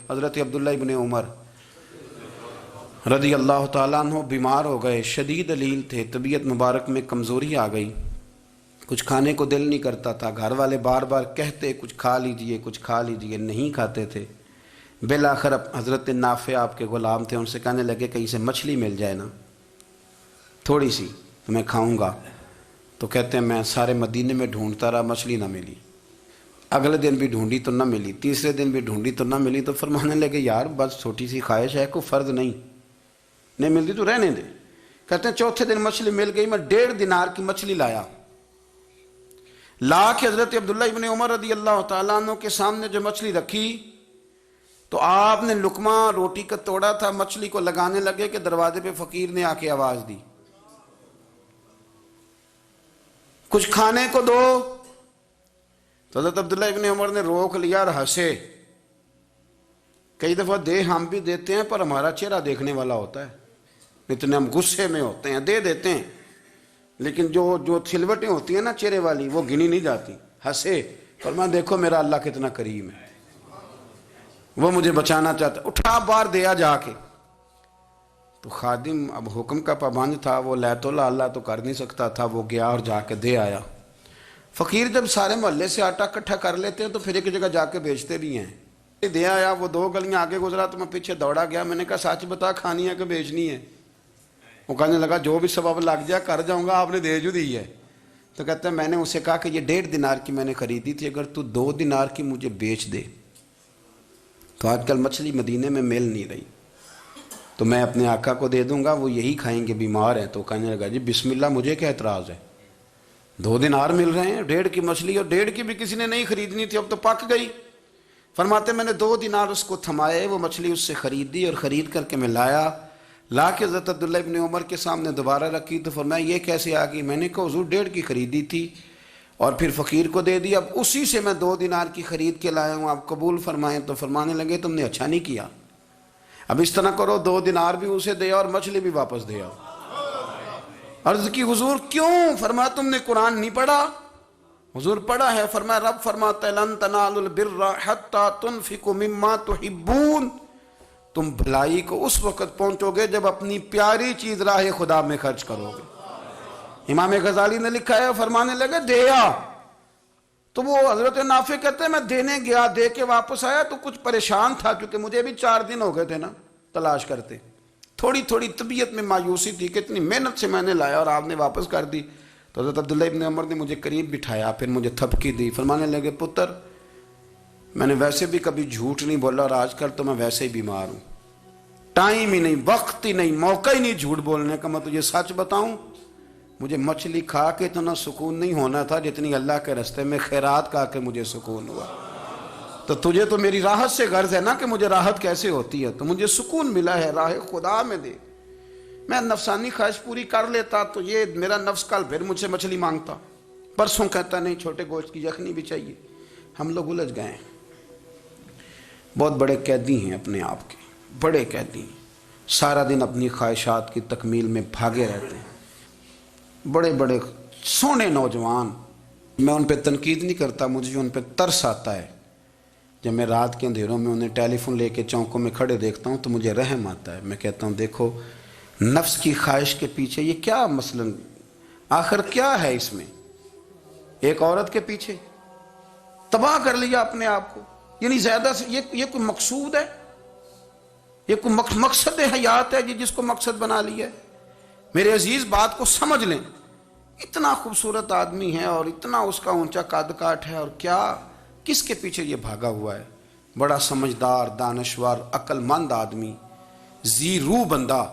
حضرت عبداللہ ابن عمر رضی اللہ تعالیٰ عنہ بیمار ہو گئے، شدید علیل تھے، طبیعت مبارک میں کمزوری آ گئی، کچھ کھانے کو دل نہیں کرتا تھا، گھر والے بار بار کہتے کچھ کھا لیجئے کچھ کھا لیجئے، نہیں کھاتے تھے۔ بالآخر حضرت نافع آپ کے غلام تھے، ان سے کہنے لگے کہیں سے مچھلی مل جائے نا تھوڑی سی تو میں کھاؤں گا۔ تو کہتے ہیں میں سارے مدینے میں ڈھونڈتا رہا، مچھلی نہ ملی، اگلے دن بھی ڈھونڈی تو نہ ملی، تیسرے دن بھی ڈھونڈی تو نہ ملی، تو فرمانے لگے یار بس چھوٹی سی خواہش ہے، کوئی فرض نہیں ملتی تو رہنے دے۔ کہتے ہیں چوتھے دن مچھلی مل گئی، میں 1.5 دینار کی مچھلی لا کے حضرت عبداللہ ابن عمر رضی اللہ تعالیٰ عنہ کے سامنے جو مچھلی رکھی تو آپ نے لقمہ روٹی کا توڑا تھا، مچھلی کو لگانے لگے کہ دروازے پہ فقیر نے آ کے آواز دی کچھ کھانے کو دو۔ تو حضرت عبداللہ ابن عمر نے روک لیا اور ہنسے۔ کئی دفعہ دے ہم بھی دیتے ہیں پر ہمارا چہرہ دیکھنے والا ہوتا ہے، اتنے ہم غصے میں ہوتے ہیں، دے دیتے ہیں، لیکن جو کھلوٹیں ہوتی ہیں نا چہرے والی وہ گنی نہیں جاتی۔ ہنسے، فرمایا دیکھو میرا اللہ کتنا کریم ہے، وہ مجھے بچانا چاہتا ہے، اٹھا بار دیا جا کے۔ تو خادم اب حکم کا پابند تھا، وہ لیت اللہ تو کر نہیں سکتا تھا، وہ گیا اور جا کے دے آیا۔ فقیر جب سارے محلے سے آٹا اکٹھا کر لیتے ہیں تو پھر ایک جگہ جا کے بیچتے بھی ہیں۔ دے آیا، وہ 2 گلیاں آگے گزرا تو میں پیچھے دوڑا گیا، میں نے کہا سچ بتا کھانی ہے کہ بیچنی ہے؟ وہ کہنے لگا جو بھی سبب لگ جائے کر جاؤں گا، آپ نے دے جو دی ہے۔ تو کہتا ہے میں نے اسے کہا کہ یہ 1.5 دینار کی میں نے خریدی تھی، اگر تو 2 دینار کی مجھے بیچ دے تو آج کل مچھلی مدینے میں مل نہیں رہی، تو میں اپنے آقا کو دے دوں گا، وہ یہی کھائیں گے، بیمار ہیں۔ تو کہنے لگا جی بسم اللہ، مجھے کیا اعتراض ہے، 2 دینار مل رہے ہیں، 1.5 کی مچھلی، اور 1.5 کی بھی کسی نے نہیں خریدنی تھی، اب تو پک گئی۔ فرماتے میں نے 2 دینار اس کو تھمائے، وہ مچھلی اس سے خریدی اور خرید کر کے میں لا کے حضرت عبداللہ ابن عمر کے سامنے دوبارہ رکھی۔ تو فرمایا یہ کیسے آ گئی؟ میں نے کہا حضور 1.5 کی خریدی تھی اور پھر فقیر کو دے دی، اب اسی سے میں 2 دینار کی خرید کے لایا ہوں، آپ قبول فرمائیں۔ تو فرمانے لگے تم نے اچھا نہیں کیا، اب اس طرح کرو 2 دینار بھی اسے دے اور مچھلی بھی واپس دے آؤ۔ عرض کی حضور کیوں؟ فرمایا تم نے قرآن نہیں پڑھا؟ حضور پڑھا ہے۔ فرمایا رب فرماتا ہے لن تنالوا البر حتی تنفقوا مما تحبون، تم بھلائی کو اس وقت پہنچو گے جب اپنی پیاری چیز راہ خدا میں خرچ کرو گے۔ امام غزالی نے لکھا ہے، فرمانے لگے دے آ۔ تو وہ حضرت نافع کہتے ہیں میں دینے گیا، دے کے واپس آیا تو کچھ پریشان تھا، کیونکہ مجھے بھی 4 دن ہو گئے تھے نا تلاش کرتے، تھوڑی طبیعت میں مایوسی تھی کہ اتنی محنت سے میں نے لایا اور آپ نے واپس کر دی۔ تو حضرت عبداللہ ابن عمر نے مجھے قریب بٹھایا، پھر مجھے تھپکی دی، فرمانے لگے پتر میں نے ویسے بھی کبھی جھوٹ نہیں بولا اور آج کل تو میں ویسے ہی بیمار ہوں، ٹائم ہی نہیں، وقت ہی نہیں، موقع ہی نہیں جھوٹ بولنے کا، میں تجھے سچ بتاؤں مجھے مچھلی کھا کے اتنا سکون نہیں ہونا تھا جتنی اللہ کے راستے میں خیرات کھا کے مجھے سکون ہوا۔ تو تجھے تو میری راحت سے غرض ہے نا کہ مجھے راحت کیسے ہوتی ہے، تو مجھے سکون ملا ہے راہ خدا میں دے، میں نفسانی خواہش پوری کر لیتا تو یہ میرا نفس کل پھر مجھ سے مچھلی مانگتا، پرسوں کہتا نہیں چھوٹے گوشت کی یخنی بھی چاہیے۔ ہم لوگ الجھ گئے ہیں، بہت بڑے قیدی ہیں اپنے آپ کے، بڑے قیدی ہیں، سارا دن اپنی خواہشات کی تکمیل میں بھاگے رہتے ہیں، بڑے بڑے سونے نوجوان۔ میں ان پہ تنقید نہیں کرتا، مجھے ان پہ ترس آتا ہے، جب میں رات کے اندھیروں میں انہیں ٹیلی فون لے کے چوکوں میں کھڑے دیکھتا ہوں تو مجھے رحم آتا ہے۔ میں کہتا ہوں دیکھو نفس کی خواہش کے پیچھے یہ کیا مثلاً آخر کیا ہے اس میں، ایک عورت کے پیچھے تباہ کر لیا اپنے آپ کو، یعنی زیادہ سے یہ کوئی مقصود ہے، یہ کوئی مقصد حیات ہے جس کو مقصد بنا لیا ہے؟ میرے عزیز بات کو سمجھ لیں، اتنا خوبصورت آدمی ہے اور اتنا اس کا اونچا قد کاٹ ہے، اور کیا کس کے پیچھے یہ بھاگا ہوا ہے؟ بڑا سمجھدار، دانشور، عقل مند آدمی، ذی روح بندہ،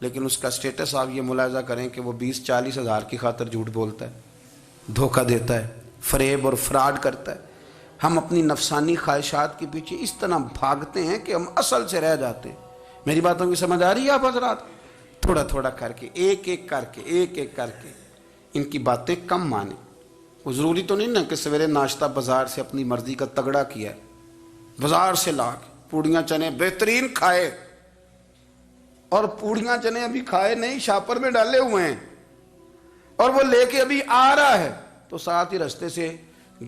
لیکن اس کا سٹیٹس آپ یہ ملاحظہ کریں کہ وہ 20-40 ہزار کی خاطر جھوٹ بولتا ہے، دھوکہ دیتا ہے، فریب اور فراڈ کرتا ہے۔ ہم اپنی نفسانی خواہشات کے پیچھے اس طرح بھاگتے ہیں کہ ہم اصل سے رہ جاتے ہیں۔ میری باتوں کی سمجھ آ رہی ہے آپ حضرات؟ تھوڑا تھوڑا کر کے ایک ایک کر کے ان کی باتیں کم مانیں۔ وہ ضروری تو نہیں نا کہ سویرے ناشتہ بازار سے اپنی مرضی کا تگڑا کیا ہے، بازار سے لا کے پوڑیاں چنے بہترین کھائے، اور پوڑیاں چنے ابھی کھائے نہیں، شاپر میں ڈالے ہوئے ہیں، اور وہ لے کے ابھی آ رہا ہے تو ساتھ ہی رستے سے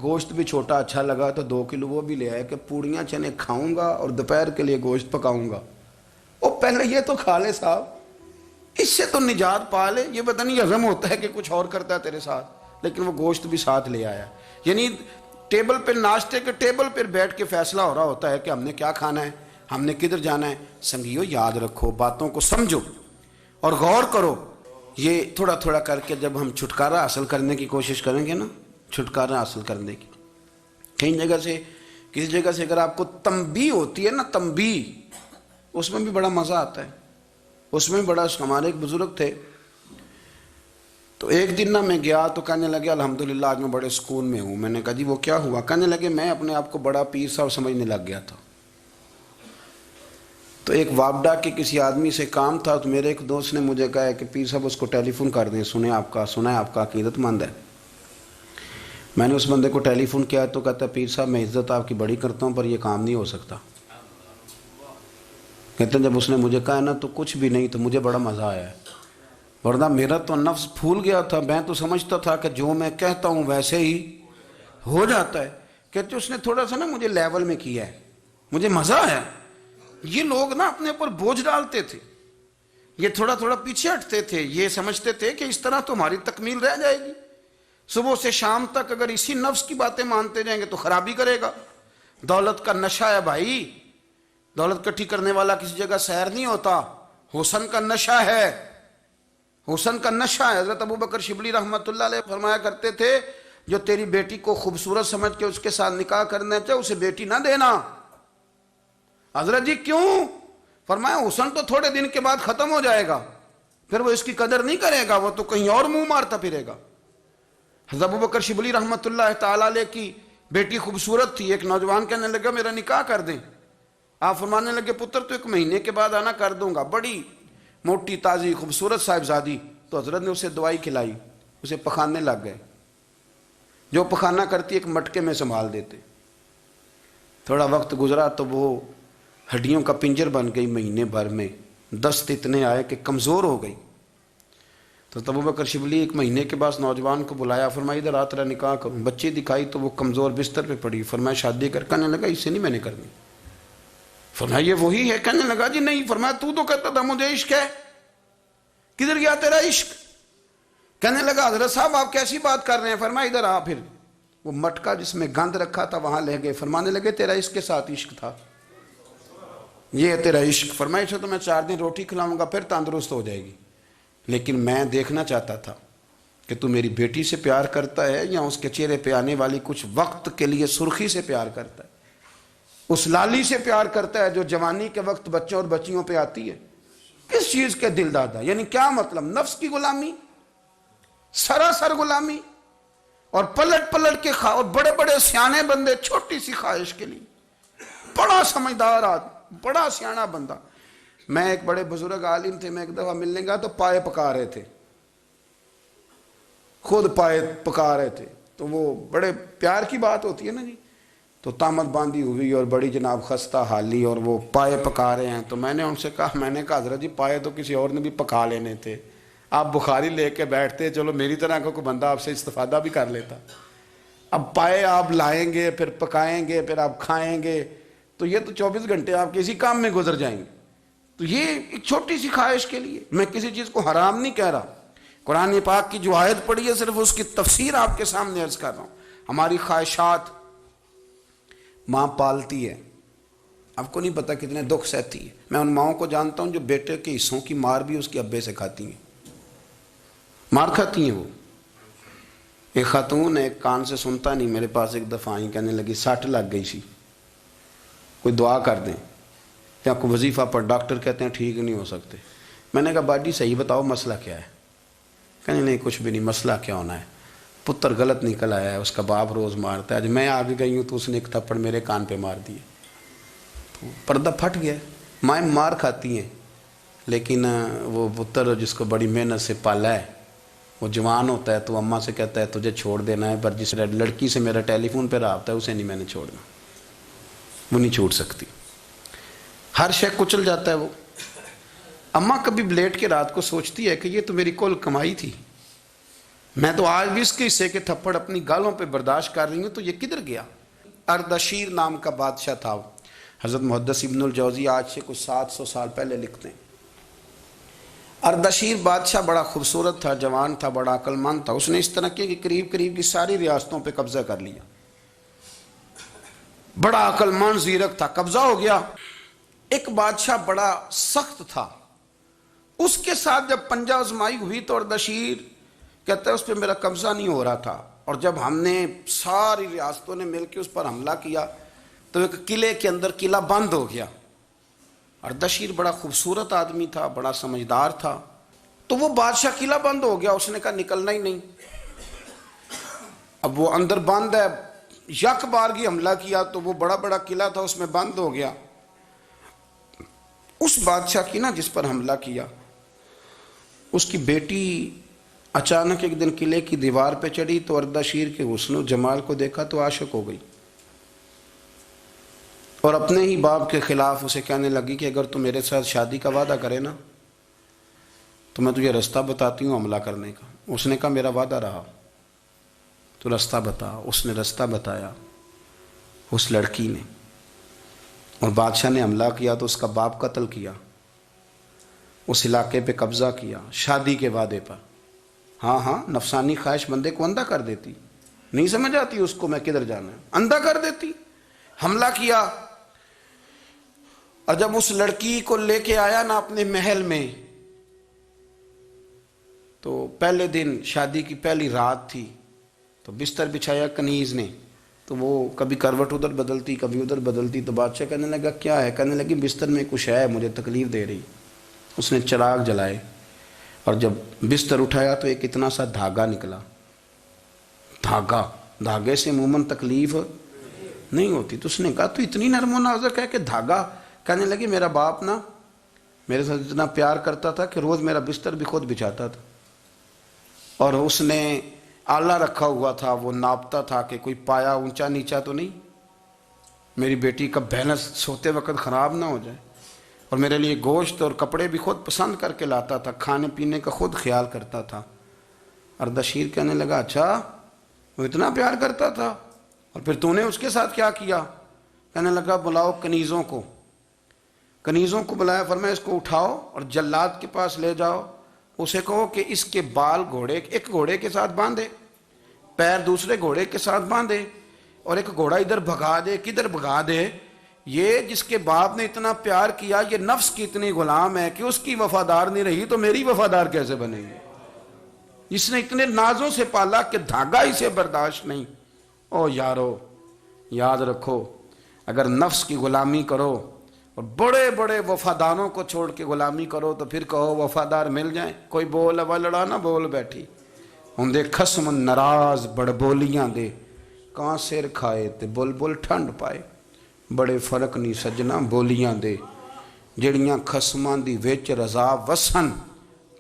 گوشت بھی چھوٹا اچھا لگا تو 2 کلو وہ بھی لے آئے کہ پوڑیاں چنے کھاؤں گا اور دوپہر کے لیے گوشت پکاؤں گا. وہ پہلے یہ تو کھا لے صاحب, اس سے تو نجات پا لے. یہ پتہ نہیں ہضم ہوتا ہے کہ کچھ اور کرتا ہے تیرے ساتھ, لیکن وہ گوشت بھی ساتھ لے آیا. یعنی ٹیبل پہ, ناشتے کے ٹیبل پر بیٹھ کے فیصلہ ہو رہا ہوتا ہے کہ ہم نے کیا کھانا ہے, ہم نے کدھر جانا ہے. سنگیو یاد رکھو, باتوں کو سمجھو اور غور کرو. یہ تھوڑا تھوڑا کر کے جب ہم چھٹکارا حاصل کرنے کی کوشش کریں گے نا, چھٹکارا حاصل کرنے کی, کہیں جگہ سے, کسی جگہ سے اگر آپ کو تنبیہ ہوتی ہے نا, تنبیہ, اس میں بھی بڑا مزہ آتا ہے. اس میں بڑا, ہمارے ایک بزرگ تھے, تو ایک دن نا میں گیا تو کہنے لگے الحمدللہ آج میں بڑے سکون میں ہوں. میں نے کہا جی وہ کیا ہوا؟ کہنے لگے میں اپنے آپ کو بڑا پیر صاحب سمجھنے لگ گیا تھا. تو ایک وابڈا کے کسی آدمی سے کام تھا, تو میرے ایک دوست نے مجھے کہا کہ پیر صاحب اس کو ٹیلی فون کر دیں, سنا ہے آپ کا عقیدت مند ہے. میں نے اس بندے کو ٹیلی فون کیا تو کہتا ہے پیر صاحب میں عزت آپ کی بڑی کرتا ہوں پر یہ کام نہیں ہو سکتا. کہتے ہیں جب اس نے مجھے کہا نا تو کچھ بھی نہیں, تو مجھے بڑا مزہ آیا ہے, ورنہ میرا تو نفس پھول گیا تھا. میں تو سمجھتا تھا کہ جو میں کہتا ہوں ویسے ہی ہو جاتا ہے. کہتے اس نے تھوڑا سا نا مجھے لیول میں کیا ہے, مجھے مزہ آیا. یہ لوگ نا اپنے اوپر بوجھ ڈالتے تھے, یہ تھوڑا تھوڑا پیچھے ہٹتے تھے, یہ سمجھتے تھے کہ اس طرح تو ہماری تکمیل رہ جائے گی. صبح سے شام تک اگر اسی نفس کی باتیں مانتے جائیں گے تو خرابی کرے گا. دولت کا نشہ ہے بھائی, دولت کٹھی کرنے والا کسی جگہ سیر نہیں ہوتا. حسن کا نشہ ہے, حسن کا نشہ ہے. حضرت ابو بکر شبلی رحمۃ اللہ علیہ فرمایا کرتے تھے جو تیری بیٹی کو خوبصورت سمجھ کے اس کے ساتھ نکاح کرنا چاہے اسے بیٹی نہ دینا. حضرت جی کیوں؟ فرمایا حسن تو تھوڑے دن کے بعد ختم ہو جائے گا, پھر وہ اس کی قدر نہیں کرے گا, وہ تو کہیں اور منہ مارتا پھرے گا. حضرت ابو بکر شبلی رحمۃ اللہ تعالیٰ علیہ کی بیٹی خوبصورت تھی. ایک نوجوان کہنے لگا میرا نکاح کر دیں. آپ فرمانے لگے پتر تو 1 مہینے کے بعد آنا, کر دوں گا. بڑی موٹی تازی خوبصورت صاحبزادی. تو حضرت نے اسے دوائی کھلائی, اسے پخانے لگ گئے. جو پخانہ کرتی ایک مٹکے میں سنبھال دیتے. تھوڑا وقت گزرا تو وہ ہڈیوں کا پنجر بن گئی. مہینے بھر میں دست اتنے آئے کہ کمزور ہو گئی. تو ابو بکر شبلی 1 مہینے کے بعد نوجوان کو بلایا, فرمایا ادھر آ تیرا نکاح کروں. بچی دکھائی تو وہ کمزور بستر پہ پڑی. فرمایا شادی کر. کہنے لگا اس سے نہیں میں نے کرنی. فرمایا یہ وہی ہے؟ کہنے لگا جی نہیں. فرمایا تو کہتا تھا مجھے عشق ہے, کدھر گیا تیرا عشق؟ کہنے لگا حضرت صاحب آپ کیسی بات کر رہے ہیں؟ فرمایا ادھر آ. پھر وہ مٹکا جس میں گند رکھا تھا وہاں لے گئے. فرمانے لگے تیرا اس کے ساتھ عشق تھا, یہ ہے تیرا عشق. فرمایا اسے تو میں 4 دن روٹی کھلاؤں گا پھر تندرست ہو جائے گی, لیکن میں دیکھنا چاہتا تھا کہ تو میری بیٹی سے پیار کرتا ہے یا اس کے چہرے پہ آنے والی کچھ وقت کے لیے سرخی سے پیار کرتا ہے, اس لالی سے پیار کرتا ہے جو جوانی کے وقت بچوں اور بچیوں پہ آتی ہے. کس چیز کے دل دادا؟ یعنی کیا مطلب؟ نفس کی غلامی, سراسر غلامی. اور پلٹ پلٹ کے اور بڑے بڑے سیانے بندے چھوٹی سی خواہش کے لیے. بڑا سمجھدار آدمی, بڑا سیانا بندہ. میں ایک بڑے بزرگ عالم تھے, میں ایک دفعہ ملنے گیا تو پائے پکا رہے تھے, خود پائے پکا رہے تھے. تو وہ بڑے پیار کی بات ہوتی ہے نا جی, تو تامت باندھی ہوئی اور بڑی جناب خستہ حالی, اور وہ پائے پکا رہے ہیں. تو میں نے ان سے کہا, میں نے کہا حضرت جی پائے تو کسی اور نے بھی پکا لینے تھے, آپ بخاری لے کے بیٹھتے, چلو میری طرح کا کوئی بندہ آپ سے استفادہ بھی کر لیتا. اب پائے آپ لائیں گے, پھر پکائیں گے, پھر آپ کھائیں گے, تو یہ تو 24 گھنٹے آپ کسی کام میں گزر جائیں گے. تو یہ ایک چھوٹی سی خواہش کے لیے. میں کسی چیز کو حرام نہیں کہہ رہا, قرآن پاک کی جو آیت پڑھی ہے صرف اس کی تفسیر آپ کے سامنے عرض کر رہا ہوں. ہماری خواہشات ماں پالتی ہے, آپ کو نہیں پتا کتنے دکھ سہتی ہے. میں ان ماؤں کو جانتا ہوں جو بیٹے کے حصوں کی مار بھی اس کے ابے سے کھاتی ہیں, مار کھاتی ہیں وہ. ایک خاتون ایک کان سے سنتا نہیں, میرے پاس ایک دفعہ آئی, کہنے لگی 60 لگ گئی سی, کوئی دعا کر دیں یا کوئی وظیفہ پر, ڈاکٹر کہتے ہیں ٹھیک نہیں ہو سکتے. میں نے کہا باجی صحیح بتاؤ مسئلہ کیا ہے؟ کہنے نہیں کچھ بھی نہیں, مسئلہ کیا ہونا ہے, پتر غلط نکل آیا ہے, اس کا باپ روز مارتا ہے, آج میں آگے گئی ہوں تو اس نے ایک تھپڑ میرے کان پہ مار دیے. تو پردہ پھٹ گیا. مائیں مار کھاتی ہیں, لیکن وہ پتر جس کو بڑی محنت سے پالا ہے وہ جوان ہوتا ہے تو اماں سے کہتا ہے تجھے چھوڑ دینا ہے, پر جس لڑکی سے میرا ٹیلی فون پہ رابطہ ہے اسے نہیں میں نے چھوڑنا, وہ نہیں چھوڑ سکتی. ہر شے کچل جاتا ہے وہ. اماں کبھی لیٹ کے رات کو سوچتی ہے کہ یہ تو میری کل کمائی تھی, میں تو آج بھی اس کے حصے کے تھپڑ اپنی گالوں پہ برداشت کر رہی ہوں، تو یہ کدھر گیا؟ اردشیر نام کا بادشاہ تھا، حضرت محدث ابن الجوزی آج سے کچھ 700 سال پہلے لکھتے ہیں۔ اردشیر بادشاہ بڑا خوبصورت تھا، جوان تھا، بڑا عقل مند تھا۔ اس نے اس طرح کی قریب قریب کی ساری ریاستوں پہ قبضہ کر لیا۔ بڑا عقل مند زیرک تھا، قبضہ ہو گیا۔ ایک بادشاہ بڑا سخت تھا، اس کے ساتھ جب پنجہ آزمائی ہوئی تو اردشیر کہتا ہے اس پہ میرا قبضہ نہیں ہو رہا تھا، اور جب ہم نے ساری ریاستوں نے مل کے اس پر حملہ کیا تو ایک قلعے کے اندر قلعہ بند ہو گیا۔ اردشیر بڑا خوبصورت آدمی تھا، بڑا سمجھدار تھا، تو وہ بادشاہ قلعہ بند ہو گیا، اس نے کہا نکلنا ہی نہیں۔ اب وہ اندر بند ہے، یک بارگی حملہ کیا تو وہ بڑا بڑا قلعہ تھا اس میں بند ہو گیا۔ اس بادشاہ کی نا جس پر حملہ کیا، اس کی بیٹی اچانک ایک دن قلعے کی دیوار پہ چڑھی تو اردشیر کے حسن و جمال کو دیکھا تو عاشق ہو گئی، اور اپنے ہی باپ کے خلاف اسے کہنے لگی کہ اگر تو میرے ساتھ شادی کا وعدہ کرے نا تو میں تجھے رستہ بتاتی ہوں حملہ کرنے کا۔ اس نے کہا میرا وعدہ رہا، تو رستہ بتا۔ اس نے رستہ بتایا اس لڑکی نے، اور بادشاہ نے حملہ کیا تو اس کا باپ قتل کیا، اس علاقے پہ قبضہ کیا شادی کے وعدے پر۔ ہاں نفسانی خواہش بندے کو اندھا کر دیتی، نہیں سمجھ آتی اس کو میں کدھر جانا ہے، اندھا کر دیتی۔ حملہ کیا، اور جب اس لڑکی کو لے کے آیا نا اپنے محل میں، تو پہلے دن شادی کی پہلی رات تھی، تو بستر بچھایا کنیز نے، تو وہ کبھی کروٹ ادھر بدلتی کبھی ادھر بدلتی، تو بادشاہ کہنے لگا کیا ہے؟ کہنے لگی بستر میں کچھ ہے، مجھے تکلیف دے رہی۔ اس نے چراغ جلائے اور جب بستر اٹھایا تو ایک اتنا سا دھاگا نکلا۔ دھاگے سے عموماً تکلیف نہیں ہوتی، تو اس نے کہا تو اتنی نرم و نازک ہے کہ دھاگا؟ کہنے لگی میرا باپ نا میرے ساتھ اتنا پیار کرتا تھا کہ روز میرا بستر بھی خود بچھاتا تھا، اور اس نے آلہ رکھا ہوا تھا، وہ ناپتا تھا کہ کوئی پایا اونچا نیچا تو نہیں، میری بیٹی کا بیلنس سوتے وقت خراب نہ ہو جائے، اور میرے لیے گوشت اور کپڑے بھی خود پسند کر کے لاتا تھا، کھانے پینے کا خود خیال کرتا تھا۔ اردشیر کہنے لگا اچھا وہ اتنا پیار کرتا تھا، اور پھر تو نے اس کے ساتھ کیا کیا؟ کہنے لگا بلاؤ کنیزوں کو بلایا، فرمایا اس کو اٹھاؤ اور جلاد کے پاس لے جاؤ، اسے کہو کہ اس کے بال ایک گھوڑے کے ساتھ باندھے، پیر دوسرے گھوڑے کے ساتھ باندھے، اور ایک گھوڑا ادھر بھگا دے، کدھر بھگا دے۔ یہ جس کے باپ نے اتنا پیار کیا، یہ نفس کی اتنی غلام ہے کہ اس کی وفادار نہیں رہی تو میری وفادار کیسے بنے گی؟ جس نے اتنے نازوں سے پالا کہ دھاگا اسے برداشت نہیں۔ او یارو یاد رکھو، اگر نفس کی غلامی کرو اور بڑے بڑے وفاداروں کو چھوڑ کے غلامی کرو تو پھر کہو وفادار مل جائیں، کوئی بول وا لڑا نہ بول بیٹھی ہوندے خصم ناراض بڑ بولیاں دے، کہاں سر کھائے تے بلبل ٹھنڈ پائے، بڑے فرق نہیں سجنا بولیاں دے، جڑیاں خصماں دی وچ رضا وسن،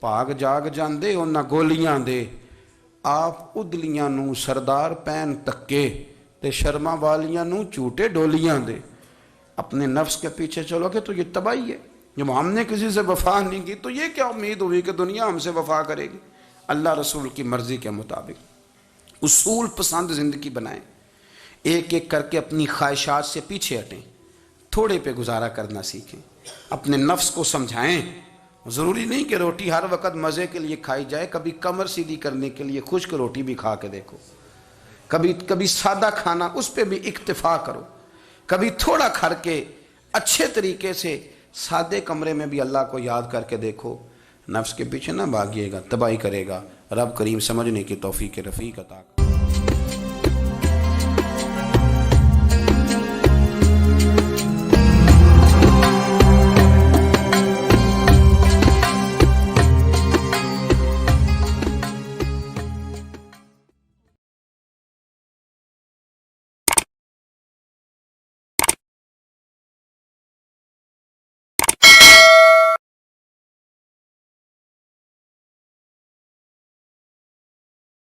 پاگ جاگ جاندے انہاں گولیاں دے، آپ ادلیاں نو سردار پین تکے تے شرما والیاں نو چوٹے ڈولیاں دے۔ اپنے نفس کے پیچھے چلو گے تو یہ تباہی ہے۔ جب ہم نے کسی سے وفا نہیں کی تو یہ کیا امید ہوئی کہ دنیا ہم سے وفا کرے گی؟ اللہ رسول کی مرضی کے مطابق اصول پسند زندگی بنائیں، ایک ایک کر کے اپنی خواہشات سے پیچھے ہٹیں، تھوڑے پہ گزارا کرنا سیکھیں، اپنے نفس کو سمجھائیں۔ ضروری نہیں کہ روٹی ہر وقت مزے کے لیے کھائی جائے، کبھی کمر سیدھی کرنے کے لیے خشک روٹی بھی کھا کے دیکھو، کبھی سادہ کھانا اس پہ بھی اکتفا کرو، کبھی تھوڑا کھر کے اچھے طریقے سے سادے کمرے میں بھی اللہ کو یاد کر کے دیکھو۔ نفس کے پیچھے نہ بھاگیے گا، تباہی کرے گا۔ رب کریم سمجھنے کی توفیق رفیق عطا کرے۔